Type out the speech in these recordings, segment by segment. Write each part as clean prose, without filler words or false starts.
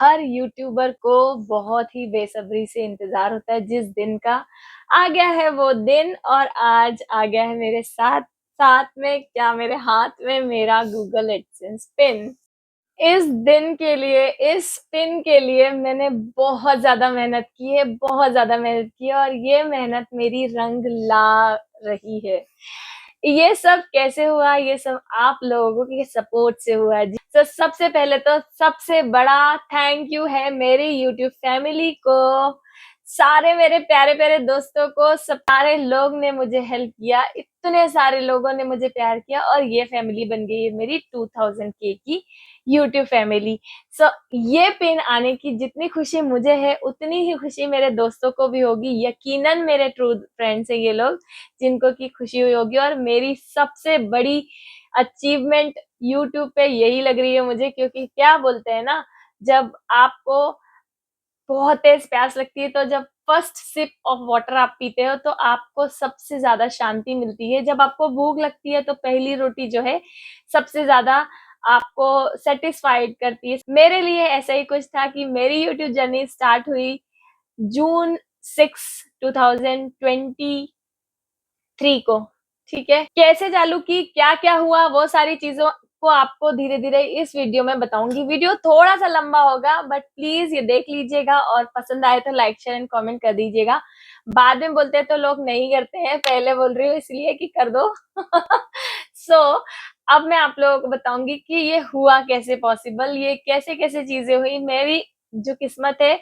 हर YouTuber को बहुत ही बेसब्री से इंतजार होता है जिस दिन का। आ गया है वो दिन और आज आ गया है मेरे साथ। साथ में क्या, मेरे हाथ में मेरा गूगल एडसेंस पिन। इस दिन के लिए, इस पिन के लिए मैंने बहुत ज्यादा मेहनत की है, बहुत ज्यादा मेहनत की है और ये मेहनत मेरी रंग ला रही है। ये सब कैसे हुआ? ये सब आप लोगों के सपोर्ट से हुआ है। तो सबसे पहले तो सबसे बड़ा थैंक यू है मेरी यूट्यूब फैमिली को, सारे मेरे प्यारे प्यारे दोस्तों को। सारे लोग ने मुझे हेल्प किया, इतने सारे लोगों ने मुझे प्यार किया और ये फैमिली बन गई है मेरी 2000 के की यूट्यूब फैमिली। सो ये पिन आने की जितनी खुशी मुझे है उतनी ही खुशी मेरे दोस्तों को भी होगी। यकीनन मेरे ट्रू फ्रेंड्स हैं ये लोग जिनको की खुशी हुई होगी। और मेरी सबसे बड़ी अचीवमेंट यूट्यूब पे यही लग रही है मुझे, क्योंकि क्या बोलते हैं ना, जब आपको बहुत तेज प्यास लगती है तो जब फर्स्ट सिप ऑफ वाटर आप पीते हो तो आपको सबसे ज्यादा शांति मिलती है। जब आपको भूख लगती है तो पहली रोटी जो है सबसे ज्यादा आपको सेटिस्फाइड करती है। मेरे लिए ऐसा ही कुछ था कि मेरी यूट्यूब जर्नी स्टार्ट हुई जून 6 2023 को। ठीक है, कैसे चालू की, क्या क्या हुआ, वो सारी चीजों को आपको धीरे धीरे इस वीडियो में बताऊंगी। वीडियो थोड़ा सा लंबा होगा बट प्लीज ये देख लीजिएगा और पसंद आए तो लाइक शेयर एंड कमेंट कर दीजिएगा। बाद में बोलते हैं तो लोग नहीं करते हैं, पहले बोल रही हूँ इसलिए कि कर दो। सो अब मैं आप लोगों को बताऊंगी कि ये हुआ कैसे पॉसिबल, ये कैसे कैसे चीजें हुई। मेरी जो किस्मत है,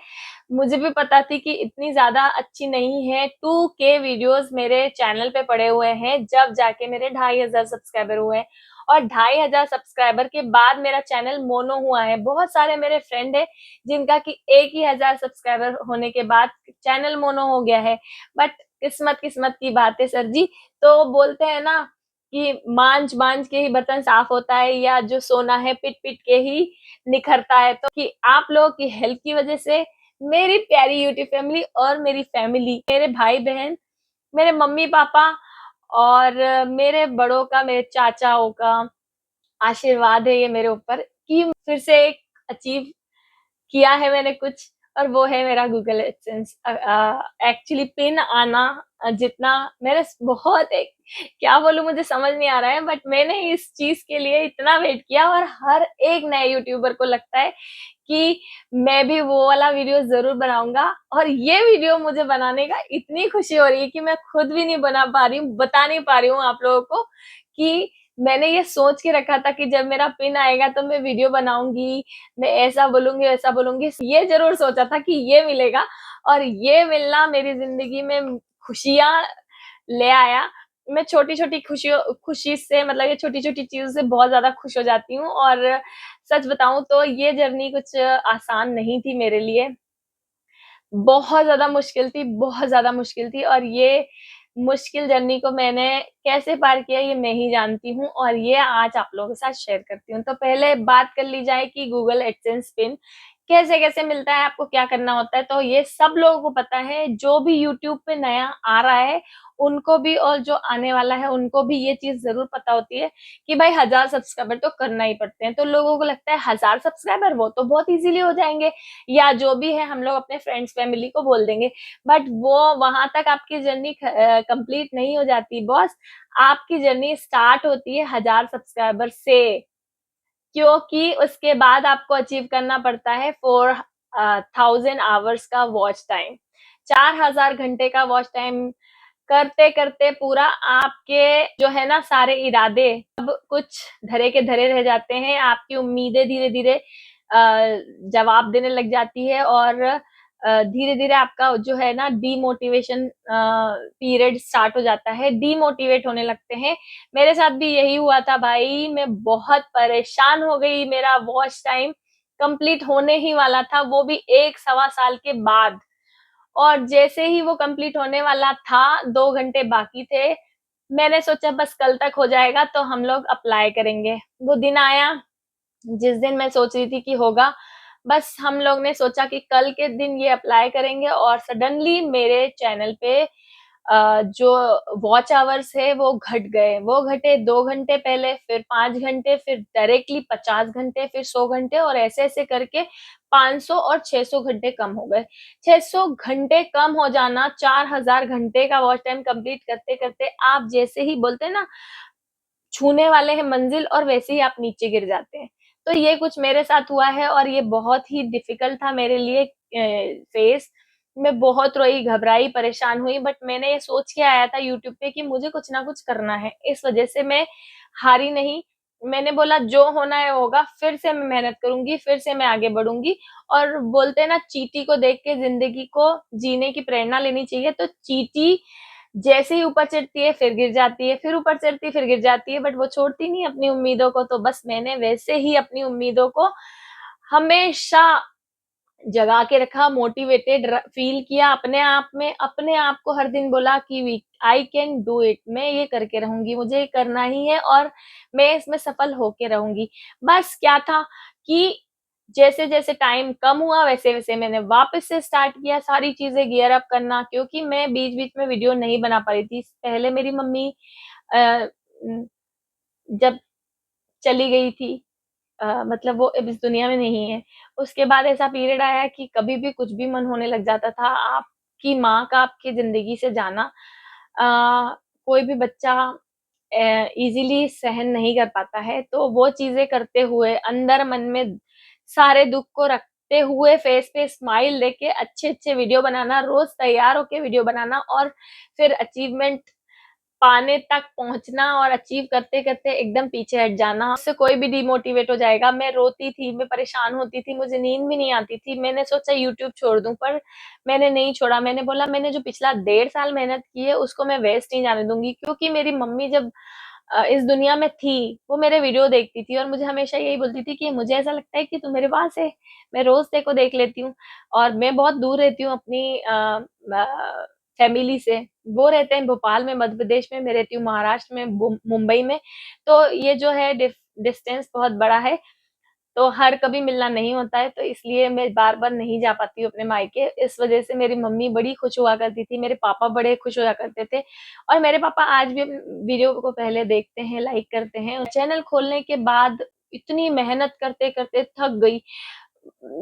मुझे भी पता थी कि इतनी ज्यादा अच्छी नहीं है। 2K वीडियोस मेरे चैनल पे पड़े हुए हैं जब जाके मेरे 2500 सब्सक्राइबर हुए हैं। और 2500 सब्सक्राइबर के बाद मेरा चैनल मोनो हुआ है। बहुत सारे मेरे फ्रेंड है जिनका कि 1000 सब्सक्राइबर होने के बाद चैनल मोनो हो गया है। बट किस्मत किस्मत की बात है सर जी। तो बोलते हैं ना कि मांझ मांझ के ही बर्तन साफ होता है, या जो सोना है पिट पिट के ही निखरता है। तो कि आप लोगों की हेल्प की वजह से मेरी प्यारी यूट्यूब फैमिली और मेरी फैमिली, मेरे भाई बहन, मेरे मम्मी पापा और मेरे बड़ों का, मेरे चाचाओं का आशीर्वाद है ये मेरे ऊपर कि फिर से एक अचीव किया है मैंने कुछ। और वो है मेरा गूगल एडसेंस। एक्चुअली पिन आना जितना मेरे बहुत एक, क्या बोलूं मुझे समझ नहीं आ रहा है, बट मैंने इस चीज के लिए इतना वेट किया और हर एक नए यूट्यूबर को लगता है कि मैं भी वो वाला वीडियो जरूर बनाऊंगा। और ये वीडियो मुझे बनाने का इतनी खुशी हो रही है कि मैं खुद भी नहीं बना पा रही हूँ, बता नहीं पा रही हूँ आप लोगों को कि मैंने ये सोच के रखा था कि जब मेरा पिन आएगा तो मैं वीडियो बनाऊंगी, मैं ऐसा बोलूंगी वैसा बोलूंगी। ये जरूर सोचा था कि ये मिलेगा और ये मिलना मेरी जिंदगी में खुशियां ले आया। मैं छोटी छोटी खुशी से, मतलब ये छोटी छोटी चीजों से बहुत ज्यादा खुश हो जाती हूँ। और सच बताऊं तो ये जर्नी कुछ आसान नहीं थी मेरे लिए, बहुत ज्यादा मुश्किल थी, बहुत ज्यादा मुश्किल थी। और ये मुश्किल जर्नी को मैंने कैसे पार किया ये मैं ही जानती हूँ और ये आज आप लोगों के साथ शेयर करती हूँ। तो पहले बात कर ली जाए कि गूगल एडसेंस पिन कैसे कैसे मिलता है, आपको क्या करना होता है। तो ये सब लोगों को पता है, जो भी यूट्यूब पे नया आ रहा है उनको भी और जो आने वाला है उनको भी ये चीज जरूर पता होती है कि भाई 1000 सब्सक्राइबर तो करना ही पड़ते हैं। तो लोगों को लगता है 1000 सब्सक्राइबर वो तो बहुत इजीली हो जाएंगे, या जो भी है हम लोग अपने फ्रेंड्स फैमिली को बोल देंगे। बट वो वहां तक आपकी जर्नी कंप्लीट नहीं हो जाती बॉस। आपकी जर्नी स्टार्ट होती है 1000 सब्सक्राइबर से, क्योंकि उसके बाद आपको अचीव करना पड़ता है 4000 आवर्स का वॉच टाइम, 4000 घंटे का वॉच टाइम। करते करते पूरा आपके जो है ना सारे इरादे अब कुछ धरे के धरे रह जाते हैं। आपकी उम्मीदें धीरे धीरे जवाब देने लग जाती है और धीरे धीरे आपका जो है ना डीमोटिवेशन पीरियड स्टार्ट हो जाता है, डीमोटिवेट होने लगते हैं। मेरे साथ भी यही हुआ था भाई, मैं बहुत परेशान हो गई। मेरा वॉच टाइम कंप्लीट होने ही वाला था, वो भी 1 सवा साल के बाद। और जैसे ही वो कंप्लीट होने वाला था, 2 घंटे बाकी थे, मैंने सोचा बस कल तक हो जाएगा तो हम लोग अप्लाई करेंगे। वो दिन आया जिस दिन मैं सोच रही थी कि होगा, बस हम लोग ने सोचा कि कल के दिन ये अप्लाई करेंगे और सडनली मेरे चैनल पे जो वॉच आवर्स है वो घट गए, वो घटे 2 घंटे पहले, फिर 5 घंटे, फिर डायरेक्टली 50 घंटे, फिर 100 घंटे और ऐसे-ऐसे करके 500 और 600 घंटे कम हो गए। 600 घंटे कम हो जाना, 4000 घंटे का वॉच टाइम कंप्लीट करते-करते आप जैसे ही बोलते हैं ना छूने वाले हैं मंजिल और वैसे ही आप नीचे गिर जाते हैं। तो ये कुछ मेरे साथ हुआ है और ये बहुत ही डिफ़िकल्ट था मेरे लिए फेस। मैं बहुत रोई, घबराई, परेशान हुई बट मैंने ये सोच के आया था यूट्यूब पे कि मुझे कुछ ना कुछ करना है। इस वज़ह से मैं हारी नहीं। मैंने बोला जो होना है होगा, फिर से मैं मेहनत करूँगी, फिर से मैं आगे बढ़ूँगी और बोलते हैं ना चींटी को देख के ज़िंदगी को जीने की प्रेरणा लेनी चाहिए। तो चींटी जैसे ही ऊपर चढ़ती है फिर गिर जाती है, फिर ऊपर चढ़ती है फिर गिर जाती है बट वो छोड़ती नहीं अपनी उम्मीदों को। तो बस मैंने वैसे ही अपनी उम्मीदों को हमेशा जगा के रखा, मोटिवेटेड फील किया अपने आप को हर दिन बोला कि we I can do it, मैं ये करके रहूंगी, मुझे ये करना ही है और मैं इसमें सफल होके रहूंगी। बस क्या था कि जैसे जैसे टाइम कम हुआ वैसे वैसे मैंने वापस से स्टार्ट किया सारी चीजें गियर अप करना, क्योंकि मैं बीच बीच में वीडियो नहीं बना पा रही थी। पहले मेरी मम्मी अ, जब चली गई थी, मतलब वो अब इस दुनिया में नहीं है। उसके बाद ऐसा पीरियड आया कि कभी भी कुछ भी मन होने लग जाता था। आपकी माँ का आपकी ज़िंदगी से जाना कोई भी बच्चा ईज़िली सहन नहीं कर पाता है। तो वो चीज़ें करते हुए अंदर मन में सारे दुःख को रखते हुए फेस पे स्माइल लेके अच्छे-अच्छे वीडियो बनाना, रोज़ तैयार होके वीडियो बनाना और फिर अचीवमेंट पाने तक पहुँचना और अचीव करते-करते एकदम पीछे हट जाना, उससे कोई भी डिमोटिवेट हो जाएगा। मैं रोती थी, मैं परेशान होती थी, मुझे नींद भी नहीं आती थी। मैंने सोचा यूट्यूब छोड़ दूँ, पर मैंने नहीं छोड़ा। मैंने बोला मैंने जो पिछला 1.5 साल मेहनत की है, उसको मैं वेस्ट नहीं जाने दूँगी, क्योंकि मेरी मम्मी जब इस दुनिया में थी, वो मेरे वीडियो देखती थी और मुझे हमेशा यही बोलती थी कि मुझे ऐसा लगता है कि तू मेरे पास है, मैं रोज़ तेरे को देख लेती हूँ और मैं बहुत दूर रहती हूँ अपनी फैमिली से। वो रहते हैं भोपाल में, मध्य प्रदेश में, मैं रहती हूँ महाराष्ट्र में, मुंबई में। तो ये जो है डिस्टेंस बहुत बड़ा है, तो हर कभी मिलना नहीं होता है, तो इसलिए मैं बार-बार नहीं जा पाती हूँ अपने मायके। इस वजह से मेरी मम्मी बड़ी खुश हुआ करती थी, मेरे पापा बड़े खुश हुआ करते थे और मेरे पापा आज भी वीडियो को पहले देखते हैं, लाइक करते हैं। चैनल खोलने के बाद इतनी मेहनत करते-करते थक गई।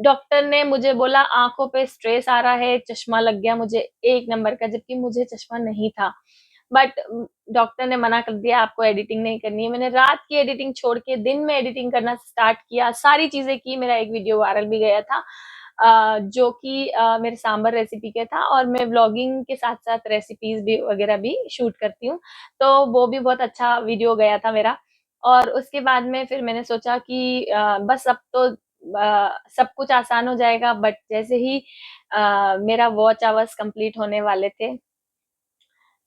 डॉक्टर ने मुझे बोला आँखों पे स्ट्रेस आ रहा है, चश्मा लग गया मुझे 1 नंबर का, जबकि मुझे चश्मा नहीं था। बट डॉक्टर ने मना कर दिया आपको एडिटिंग नहीं करनी है। मैंने रात की एडिटिंग छोड़ के दिन में एडिटिंग करना स्टार्ट किया, सारी चीज़ें की, मेरा एक वीडियो वायरल भी गया था जो कि मेरे सांभर रेसिपी का था और मैं व्लॉगिंग के साथ-साथ रेसिपीज़ भी वगैरह भी शूट करती हूँ, तो वो भी बहुत अच्छा वीडियो गया था मेरा। और उसके बाद में फिर मैंने सोचा कि बस अब तो सब कुछ आसान हो जाएगा, बट जैसे ही मेरा वॉच आवर्स कंप्लीट होने वाले थे,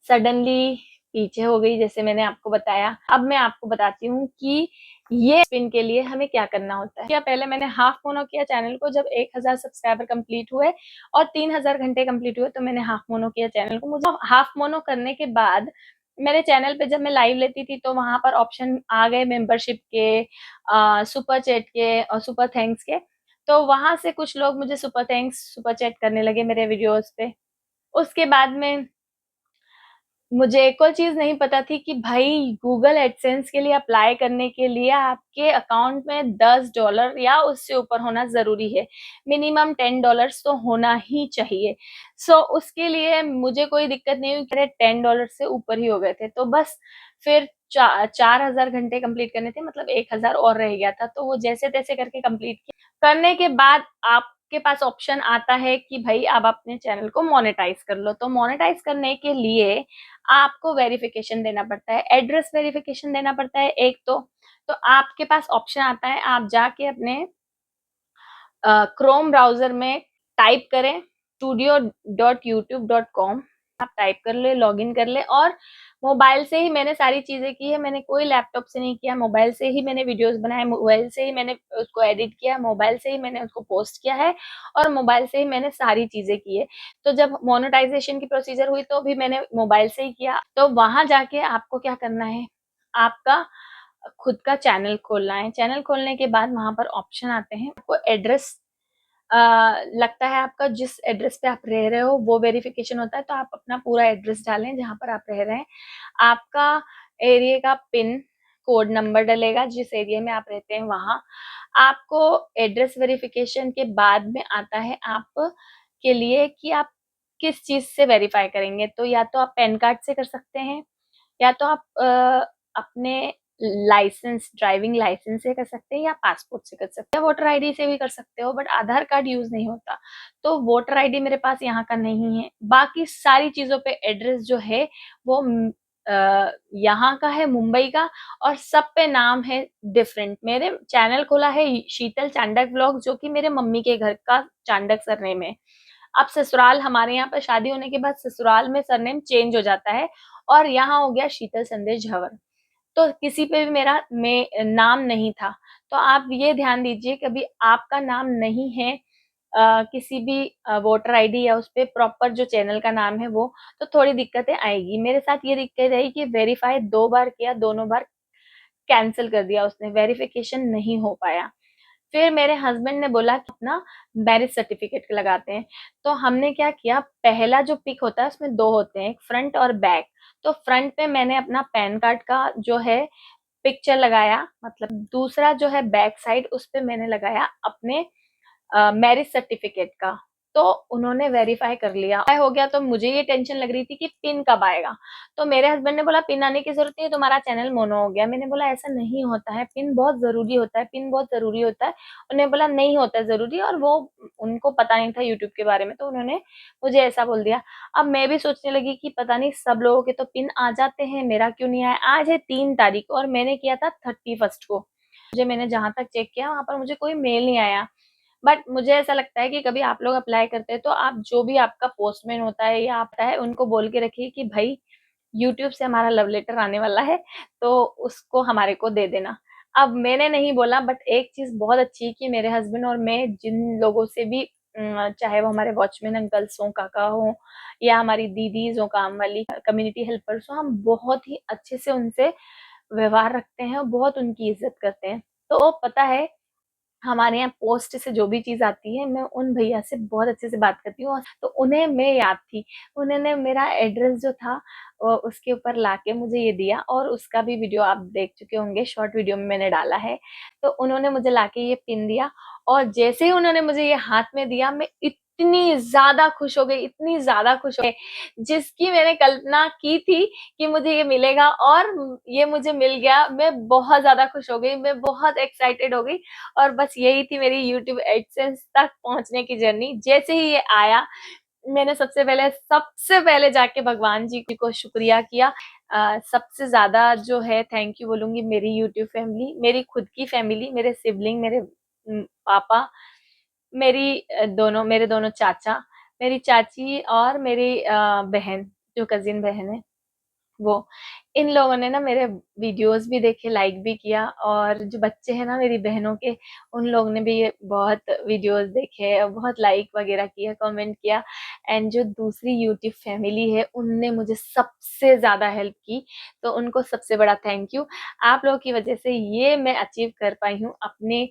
सडनली पीछे हो गई, जैसे मैंने आपको बताया। अब मैं आपको बताती हूँ कि ये स्पिन के लिए हमें क्या करना होता है। क्या पहले मैंने हाफ मोनो किया चैनल को, जब 1000 सब्सक्राइबर कंप्लीट हुए और 3000 घंटे कंप्लीट हुए तो मैंने हाफ मोनो किया चैनल को। मुझे हाफ मोनो करने के बाद मेरे चैनल पे जब मैं लाइव लेती थी तो वहां पर ऑप्शन आ गए मेंबरशिप के, सुपर चैट के और सुपर थैंक्स के। तो वहां से कुछ लोग मुझे सुपर थैंक्स सुपर चैट करने लगे मेरे वीडियोस पे। उसके बाद में मुझे एक और चीज़ नहीं पता थी कि भाई गूगल एडसेंस के लिए अप्लाई करने के लिए आपके अकाउंट में $10 या उससे ऊपर होना ज़रूरी है। मिनिमम $10 तो होना ही चाहिए। उसके लिए मुझे कोई दिक्कत नहीं हुई, मेरे $10 से ऊपर ही हो गए थे। तो बस फिर 4000 घंटे कंप्लीट करने थे, मतलब 1000 और रह गया था। तो वो जैसे-तैसे करके कंप्लीट किया। करने के बाद आपके पास ऑप्शन आता है कि भाई आप अपने चैनल को मोनेटाइज़ कर लो। तो मोनेटाइज़ करने के लिए आपको वेरिफिकेशन देना पड़ता है, एड्रेस वेरिफिकेशन देना पड़ता है एक तो आपके पास ऑप्शन आता है, आप जाके अपने क्रोम ब्राउज़र में टाइप करें studio.youtube.com, आप टाइप कर लें, लॉगिन कर लें और मोबाइल से ही मैंने सारी चीज़ें की है, मैंने कोई लैपटॉप से नहीं किया, मोबाइल से ही मैंने वीडियोज़ बनाए, मोबाइल से ही मैंने उसको एडिट किया, मोबाइल से ही मैंने उसको पोस्ट किया है और मोबाइल से ही मैंने सारी चीज़ें की है। तो जब मोनेटाइज़ेशन की प्रोसीजर हुई तो भी मैंने मोबाइल से ही किया। तो वहाँ जाके आपको क्या करना है, आपका खुद का चैनल खोलना है। चैनल खोलने के बाद वहाँ पर ऑप्शन आते हैं, आपको एड्रेस लगता है आपका जिस एड्रेस पे आप रह रहे हो वो वेरिफिकेशन होता है, तो आप अपना पूरा एड्रेस डालें जहाँ पर आप रह रहे हैं। आपका एरिया का पिन कोड नंबर डलेगा जिस एरिया में आप रहते हैं वहाँ। आपको एड्रेस वेरिफिकेशन के बाद में आता है आप के लिए कि आप किस चीज़ से वेरीफाई करेंगे। तो या तो आप पैन कार्ड से कर सकते हैं, या तो आप अपने लाइसेंस ड्राइविंग लाइसेंस से कर सकते हैं, या पासपोर्ट से कर सकते हैं, वोटर आईडी से भी कर सकते हो, बट आधार कार्ड यूज नहीं होता। तो वोटर आईडी मेरे पास यहाँ का नहीं है। बाकी सारी चीजों पे एड्रेस जो है वो यहाँ का है, मुंबई का, और सब पे नाम है डिफरेंट। मेरे चैनल खोला है शीतल चांडक ब्लॉग, जो कि मेरे मम्मी के घर का चांडक सरनेम है। अब ससुराल, हमारे यहाँ पर शादी होने के बाद ससुराल में सरनेम चेंज हो जाता है, और यहाँ हो गया शीतल संदेश झंवर। तो किसी पे भी मेरा नाम नहीं था। तो आप ये ध्यान दीजिए, कभी आपका नाम नहीं है किसी भी वोटर आईडी या उस पे प्रॉपर जो चैनल का नाम है वो, तो थोड़ी दिक्कतें आएगी। मेरे साथ ये दिक्कत रही कि वेरीफाई 2 बार किया, दोनों बार कैंसिल कर दिया उसने, वेरिफिकेशन नहीं हो पाया। फिर मेरे हस्बैंड ने बोला कि अपना मैरिज सर्टिफिकेट लगाते हैं। तो हमने क्या किया, पहला जो पिक होता है उसमें 2 होते हैं, एक फ्रंट और बैक। तो फ्रंट पे मैंने अपना पैन कार्ड का जो है पिक्चर लगाया, मतलब दूसरा जो है बैक साइड उस पे मैंने लगाया अपने मैरिज सर्टिफिकेट का। तो उन्होंने वेरीफाई कर लिया हो गया। तो मुझे ये टेंशन लग रही थी कि पिन कब आएगा। तो मेरे हस्बैंड ने बोला पिन आने की जरूरत नहीं है, तुम्हारा चैनल मोनो हो गया। मैंने बोला ऐसा नहीं होता है, पिन बहुत जरूरी होता है, पिन बहुत जरूरी होता है। उन्होंने बोला नहीं होता है जरूरी, और वो उनको पता नहीं था यूट्यूब के बारे में, तो उन्होंने मुझे ऐसा बोल दिया। अब मैं भी सोचने लगी कि पता नहीं सब लोगों के तो पिन आ जाते हैं, मेरा क्यों नहीं आया। आज है 3 तारीख और मैंने किया था 31 को। मैंने जहां तक चेक किया वहां पर मुझे कोई मेल नहीं आया। बट मुझे ऐसा लगता है कि कभी आप लोग अप्लाई करते हैं तो आप जो भी आपका पोस्टमैन होता है या आता है उनको बोल के रखिए कि भाई यूट्यूब से हमारा लव लेटर आने वाला है, तो उसको हमारे को दे देना। अब मैंने नहीं बोला, बट एक चीज बहुत अच्छी है कि मेरे हस्बैंड और मैं जिन लोगों से भी चाहे वो हमारे वॉचमैन अंकल्स हो, काका हो, या हमारी दीदीज हो, काम वाली, कम्युनिटी हेल्पर्स हो, हम बहुत ही अच्छे से उनसे व्यवहार रखते हैं और बहुत उनकी इज्जत करते हैं। तो पता है, हमारे यहाँ पोस्ट से जो भी चीज आती है मैं उन भैया से बहुत अच्छे से बात करती हूँ। तो उन्हें मैं याद थी, उन्होंने मेरा एड्रेस जो था उसके ऊपर लाके मुझे ये दिया, और उसका भी वीडियो आप देख चुके होंगे, शॉर्ट वीडियो में मैंने डाला है। तो उन्होंने मुझे लाके ये पिन दिया, और जैसे ही उन्होंने मुझे ये हाथ में दिया, मैं इतनी ज्यादा खुश हो गई, इतनी ज्यादा खुश हो गई, जिसकी मैंने कल्पना की थी कि मुझे ये मिलेगा, और ये मुझे मिल गया। मैं बहुत ज्यादा खुश हो गई, मैं बहुत एक्साइटेड हो गई। और बस यही थी मेरी यूट्यूब एडसेंस तक पहुंचने की जर्नी। जैसे ही ये आया, मैंने सबसे पहले जाके भगवान जी को शुक्रिया किया। सबसे ज्यादा जो है थैंक यू बोलूंगी मेरी यूट्यूब फैमिली, मेरी खुद की फैमिली, मेरे सिबलिंग, मेरे पापा, मेरे दोनों चाचा, मेरी चाची, और मेरी बहन, जो कजिन बहन है वो। इन लोगों ने ना मेरे वीडियोस भी देखे, लाइक भी किया, और जो बच्चे हैं ना मेरी बहनों के, उन लोगों ने भी ये बहुत वीडियोस देखे और बहुत लाइक वगैरह किया, कमेंट किया। एंड जो दूसरी यूट्यूब फैमिली है उनने मुझे सबसे ज्यादा हेल्प की, तो उनको सबसे बड़ा थैंक यू। आप लोगों की वजह से ये मैं अचीव कर पाई हूँ अपने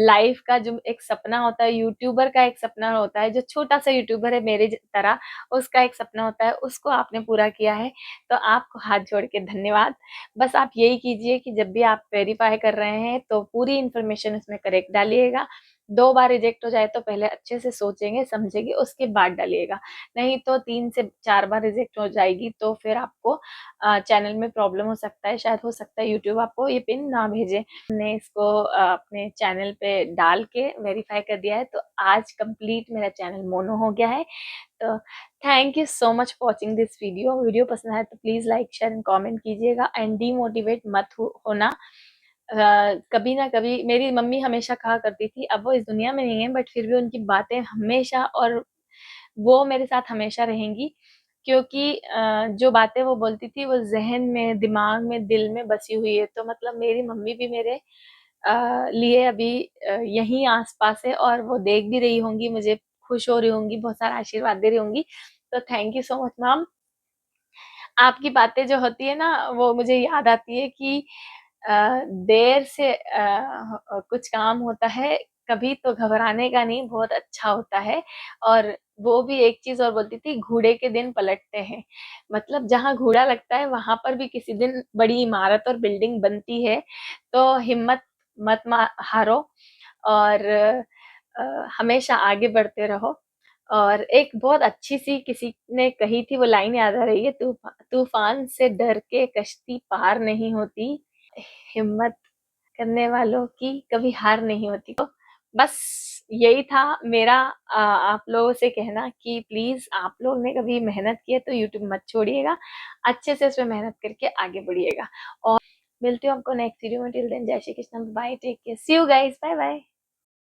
लाइफ का। जो एक सपना होता है यूट्यूबर का, एक सपना होता है जो छोटा सा यूट्यूबर है मेरे तरह, उसका एक सपना होता है, उसको आपने पूरा किया है। तो आपको हाथ जोड़ के धन्यवाद। बस आप यही कीजिए कि जब भी आप वेरीफाई कर रहे हैं तो पूरी इन्फॉर्मेशन उसमें करेक्ट डालिएगा। 2 बार रिजेक्ट हो जाए तो पहले अच्छे से सोचेंगे समझेंगे उसके बाद डालिएगा, नहीं तो 3 से 4 बार रिजेक्ट हो जाएगी तो फिर आपको चैनल में प्रॉब्लम हो सकता है। शायद हो सकता है यूट्यूब आपको ये पिन ना भेजे। हमने इसको अपने चैनल पे डाल के वेरीफाई कर दिया है, तो आज कंप्लीट मेरा चैनल मोनो हो गया है। तो thank you so much for watching this video पसंद आए तो please like share and comment कीजिएगा, एंड डीमोटिवेट मत होना। कभी ना कभी मेरी मम्मी हमेशा कहा करती थी, अब वो इस दुनिया में नहीं है, बट फिर भी उनकी बातें हमेशा, और वो मेरे साथ हमेशा रहेंगी, क्योंकि जो बातें वो बोलती थी वो जहन में, दिमाग में, दिल में बसी हुई है। तो मतलब मेरी मम्मी भी मेरे लिए अभी यहीं आसपास है, और वो देख भी रही होंगी मुझे, खुश हो रही होंगी, बहुत सारा आशीर्वाद दे रही होंगी। तो thank you so much ma'am. आपकी बातें जो होती है ना वो मुझे याद आती है कि देर से कुछ काम होता है, कभी तो घबराने का नहीं, बहुत अच्छा होता है। और वो भी एक चीज़ और बोलती थी, घोड़े के दिन पलटते हैं। मतलब जहाँ घोड़ा लगता है वहाँ पर भी किसी दिन बड़ी इमारत और बिल्डिंग बनती है। तो हिम्मत मत हारो और हमेशा आगे बढ़ते रहो। और एक बहुत अच्छी सी किसी ने कही थी, वो लाइन याद आ रही है, तूफान से डर के कश्ती पार नहीं होती, हिम्मत करने वालों की कभी हार नहीं होती। तो बस यही था मेरा आप लोगों से कहना कि प्लीज आप लोग ने कभी मेहनत की है तो यूट्यूब मत छोड़िएगा, अच्छे से उसमें मेहनत करके आगे बढ़िएगा। और मिलती हूँ आपको नेक्स्ट वीडियो में। टिल देन जय Shri Krishna, bye, take care, see you guys, bye bye.